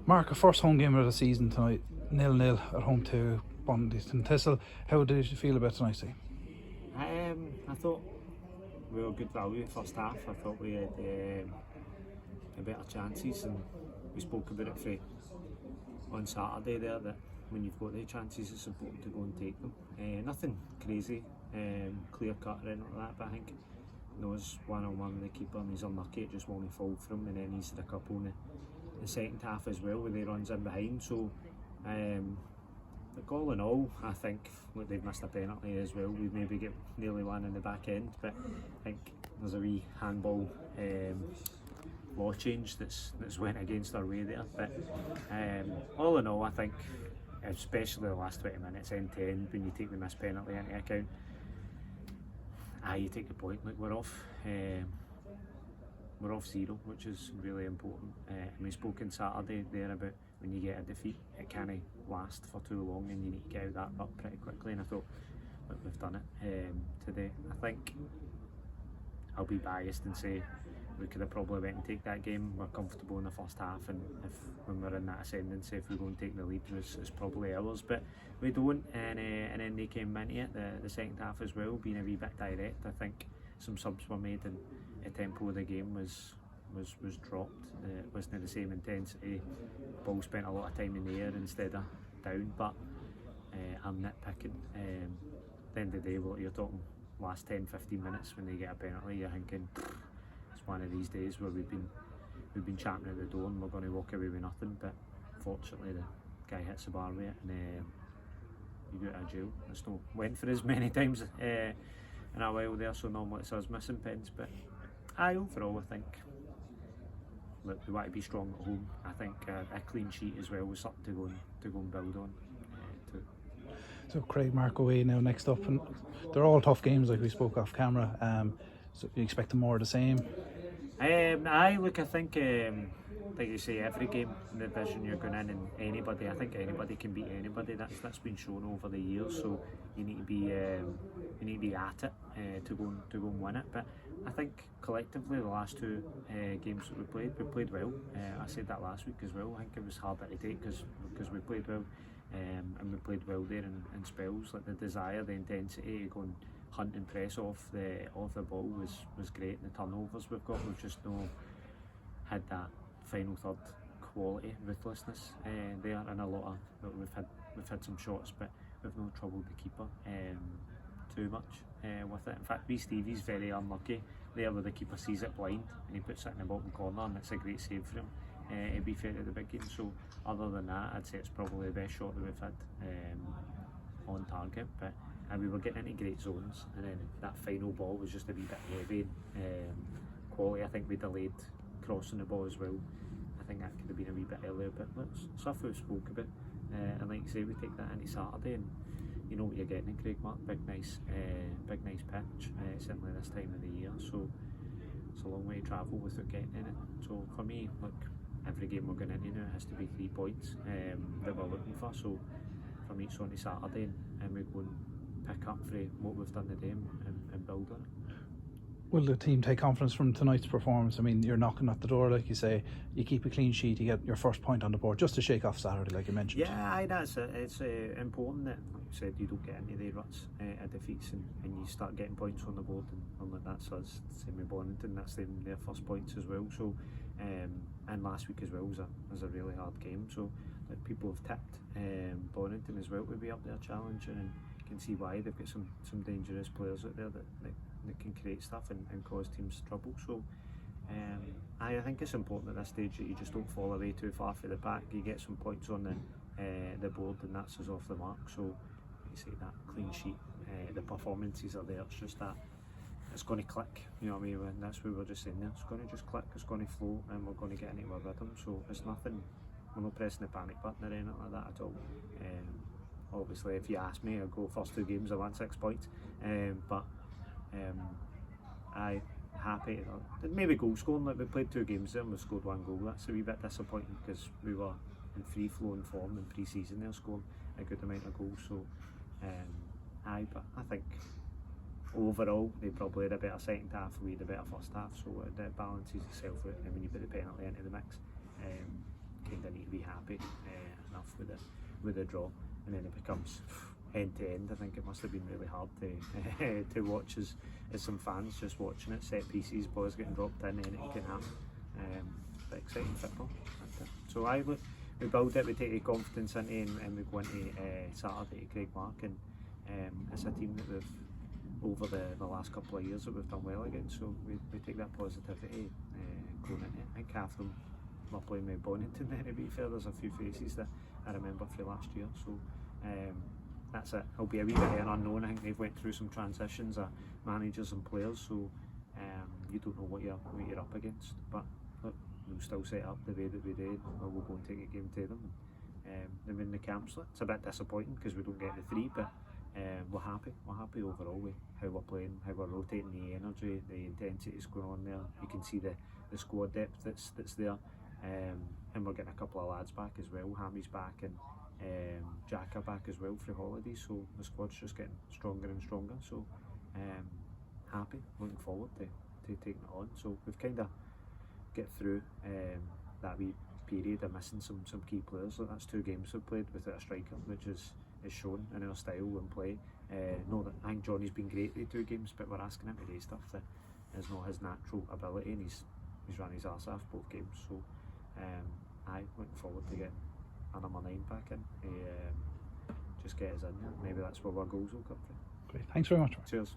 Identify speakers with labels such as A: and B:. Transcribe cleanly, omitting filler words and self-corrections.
A: Mark, a first home game of the season tonight, 0-0 at home to Bonnyton Thistle. How did you feel about tonight's game?
B: I thought we were good value first half. I thought we had better chances, and we spoke about it on Saturday there, that when you've got the chances it's important to go and take them. Nothing crazy, clear cut or anything like that, but I think there was one-on-one with the keeper and he's unlucky, it just won't fall for him, and then he's had a couple in the second half as well where he runs in behind. So all in all, I think they've missed a penalty as well. We've maybe get nearly one in the back end, but I think there's a wee handball law change that's went against our way there. But all in all, I think especially the last 20 minutes end to end, when you take the missed penalty into account, you take the point. Like we're off 0, which is really important. And we spoke on Saturday there about when you get a defeat, it can't last for too long and you need to get out that up pretty quickly, and I thought that we've done it today. I think I'll be biased and say we could have probably went and take that game. We're comfortable in the first half, and when we're in that ascendancy, if we go and take the lead, it's probably ours, but we don't, and then they came into it the second half as well, being a wee bit direct. I think some subs were made and the tempo of the game was dropped. It wasn't the same intensity. Ball spent a lot of time in the air instead of down, but I'm nitpicking. At the end of the day, what you're talking last 10-15 minutes when they get a penalty, you're thinking it's one of these days where we've been champing at the door and we're going to walk away with nothing. But fortunately the guy hits the bar with it and you get out of jail. It's not went for as many times in a while there, so normally it's us missing pens. But overall I think, look, we want to be strong at home. I think a clean sheet as well was something to go and build on too.
A: So Craig, Mark away now next up, and they're all tough games like we spoke off camera. So you expect more of the same?
B: I think like you say, every game in the division you're going in, and I think anybody can beat anybody. That's been shown over the years. So you need to be at it to go and win it. But I think collectively the last two games that we played well. I said that last week as well. I think it was harder to take because we played well, and we played well there in spells. Like the desire, the intensity to go and hunt and press off the ball was great. And the turnovers we've just not had that final third quality, ruthlessness there, and a lot of we've had some shots, but we've no troubled the keeper too much with it. In fact, Stevie's very unlucky there where the keeper sees it blind and he puts it in the bottom corner, and it's a great save for him. To be fair to the big game. So other than that, I'd say it's probably the best shot that we've had on target. But we were getting into great zones, and then that final ball was just a wee bit heavy. Quality, I think we delayed crossing the ball as well. I think that could have been a wee bit earlier, but stuff we've spoke about. And like you say, we take that into Saturday, and you know what you're getting in Craig Mark. Big nice pitch, certainly this time of the year. So it's a long way to travel without getting in it. So for me, look, every game we're going into now has to be 3 points that we're looking for. So for me, it's on to Saturday, and we go and pick up for what we've done today and build on it.
A: Will the team take confidence from tonight's performance? I mean, you're knocking at the door, like you say. You keep a clean sheet, you get your first point on the board, just to shake off Saturday, like you mentioned.
B: Yeah, that's it. It's important that, like you said, you don't get into the ruts of defeats, and you start getting points on the board, and like that's us. Same with Bonnyton, that's their first points as well. So, and last week as well was a really hard game. So, like, people have tipped Bonnyton as well to be up there challenging, and you can see why. They've got some dangerous players out there that can create stuff and cause teams trouble. So I think it's important at this stage that you just don't fall away too far for the pack. You get some points on the board, and that's us off the mark. So you say that clean sheet, the performances are there. It's just that it's going to click. You know what I mean? And that's what we were just saying there. It's going to just click. It's going to flow, and we're going to get into a rhythm. So it's nothing. We're not pressing the panic button or anything like that at all. Obviously, if you ask me, I'll go first 2 games. I want 6 points. But I happy maybe goal scoring. Like we played 2 games there and we scored 1 goal. That's a wee bit disappointing because we were in free flowing form in pre-season there, scoring a good amount of goals. So but I think overall they probably had a better second half, we had a better first half, so it balances itself out, and when you put the penalty into the mix, kind of need to be happy happy enough with the draw, and then it becomes end to end. I think it must have been really hard to to watch as some fans just watching it, set pieces, balls getting dropped in, anything can happen. But exciting football. So we build it, we take the confidence into, and we go into Saturday to Craigmark, and it's a team that we've over the last couple of years that we've done well against, so we take that positivity going into it. I think half of them were playing with Bonnyton then, to be fair. There's a few faces that I remember from last year, so that's it. It'll be a wee bit of an unknown. I think they've went through some transitions of managers and players, so you don't know what you're up against, but look, we'll still set up the way that we did, or we'll go and take a game to them and win the camp. So it's a bit disappointing because we don't get the 3, but we're happy overall with how we're playing, how we're rotating, the energy, the intensity is going on there. You can see the squad depth that's there, and we're getting a couple of lads back as well. Hammy's back, and Jack are back as well for holidays, so the squad's just getting stronger and stronger. So happy, looking forward to taking it on. So we've kind of get through that wee period of missing some key players. So that's 2 games we've played without a striker, which is shown in our style and play. Know that I think Johnny's been great the 2 games, but we're asking him to do stuff that is not his natural ability, and he's run his arse off both games. So looking forward to getting a number 9 back in. Just get us in there. Maybe that's where our goals will come from.
A: Great, thanks very much.
B: Cheers.